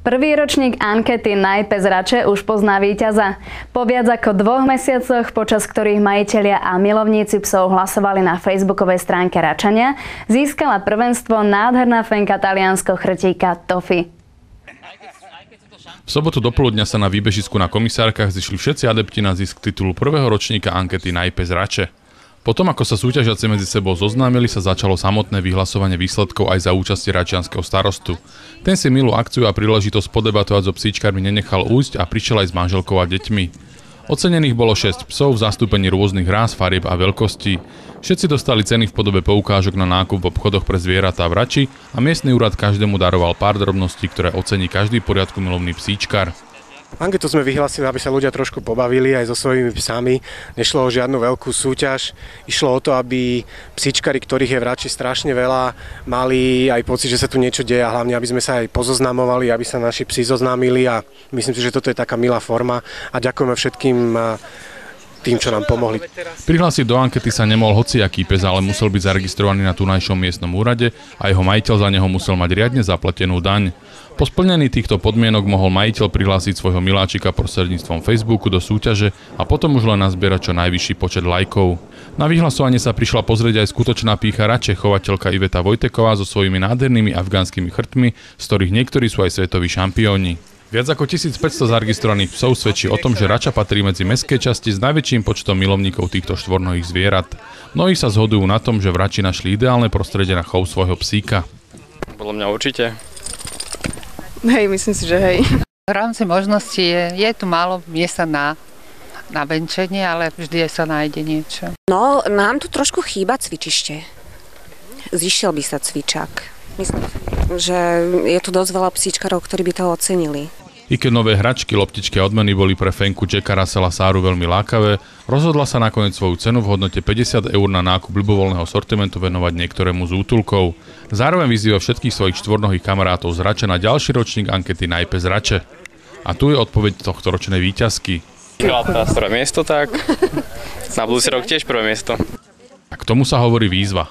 Prvý ročník ankety Najpes Rače už pozná víťaza. Po viac ako 2 mesiacoch, počas ktorých majitelia a milovníci psov hlasovali na facebookovej stránke Račania, získala prvenstvo nádherná fenka talianskeho chrtíka Toffy. V sobotu dopoludňa sa na výbežisku na Komisárkach zišli všetci adepti na zisk titulu prvého ročníka ankety Najpes Rače. Potom, ako sa súťažiaci medzi sebou zoznámili, sa začalo samotné vyhlasovanie výsledkov aj za účasti račianskeho starostu. Ten si milú akciu a príležitosť podebatovať so psíčkarmi nenechal újsť a prišiel aj s manželkou a deťmi. Ocenených bolo 6 psov v zastúpení rôznych rás, farieb a veľkostí. Všetci dostali ceny v podobe poukážok na nákup v obchodoch pre zvieratá v Rači a miestny úrad každému daroval pár drobností, ktoré ocení každý poriadku milovný psíčkar. Anketu sme vyhlásili, aby sa ľudia trošku pobavili aj so svojimi psami. Nešlo o žiadnu veľkú súťaž. Išlo o to, aby psíčkari, ktorých je v Rači strašne veľa, mali aj pocit, že sa tu niečo deje a hlavne, aby sme sa aj pozoznamovali, aby sa naši psi zoznámili a myslím si, že toto je taká milá forma a ďakujeme všetkým tým, čo nám pomohli. Prihlásiť do ankety sa nemohol hociaký pes, ale musel byť zaregistrovaný na tunajšom miestnom úrade a jeho majiteľ za neho musel mať riadne zaplatenú daň. Po splnení týchto podmienok mohol majiteľ prihlásiť svojho miláčika prostredníctvom Facebooku do súťaže a potom už len nazbierať čo najvyšší počet lajkov. Na vyhlasovanie sa prišla pozrieť aj skutočná pýcha Rače, chovateľka Iveta Vojteková so svojimi nádhernými afgánskymi chrtmi, z ktorých niektorí sú aj svetoví šampióni. Viac ako 1500 zaregistrovaných psov svedčí o tom, že Rača patrí medzi mestské časti s najväčším počtom milovníkov týchto štvornohých zvierat. Mnohí sa zhodujú na tom, že v Rači našli ideálne prostredie na chov svojho psíka. Podľa mňa určite. Hej, myslím si, že hej. V rámci možností je tu málo miesta na venčenie, ale vždy sa nájde niečo. No, nám tu trošku chýba cvičište. Zišiel by sa cvičák. Myslím, že je tu dosť veľa psíčkarov, ktorí by to ocenili. I keď nové hračky, loptičky a odmeny boli pre Fenku, Jacka, Russella, Sáru veľmi lákavé, rozhodla sa nakoniec svoju cenu v hodnote 50 € na nákup ľubovoľného sortimentu venovať niektorému z útulkov. Zároveň vyzýva všetkých svojich štvornohých kamarátov z Rače na ďalší ročník ankety Najpes Rače. A tu je odpoveď tohto ročnej víťazky. Prvé miesto, tak na budúci rok tiež prvé miesto. A k tomu sa hovorí výzva.